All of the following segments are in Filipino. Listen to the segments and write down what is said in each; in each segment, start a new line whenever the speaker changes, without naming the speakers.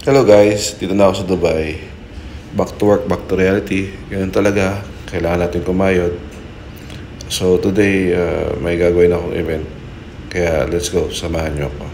Hello guys, dito na ako sa Dubai. Back to work, back to reality. Ganun talaga, kailangan natin kumayod. So today, may gagawin akong event. Kaya let's go, samahan niyo ako.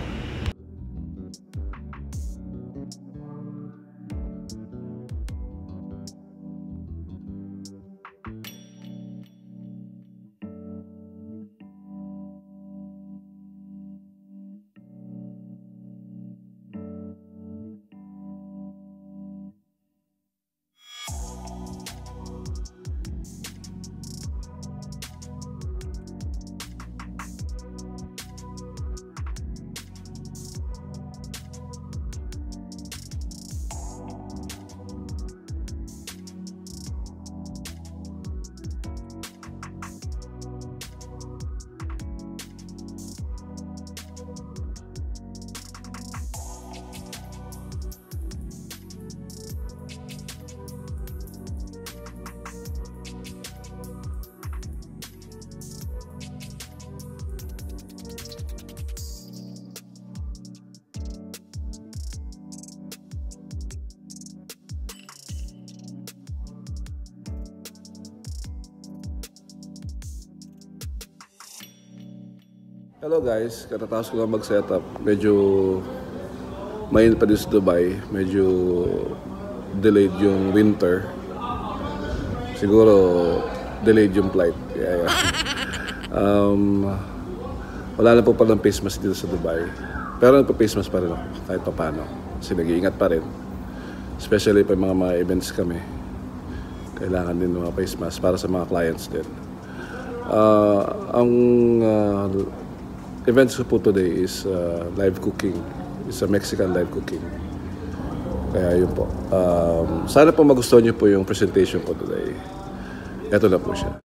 Hello guys, katatapos ko lang mag-setup. Medyo mainit pa din sa Dubai. Medyo delayed yung winter. Siguro delayed yung flight. Yeah. Wala na po palang face mask dito sa Dubai. Pero nagpa-face mask pa rin ako kahit pa paano. Kasi nag-iingat pa rin. Especially pa mga events kami. Kailangan din ng mga face mask para sa mga clients din. Events ko po today is live cooking. It's a Mexican live cooking. Kaya yun po. Sana po magustuhan niyo po yung presentation ko today. Ito na po siya.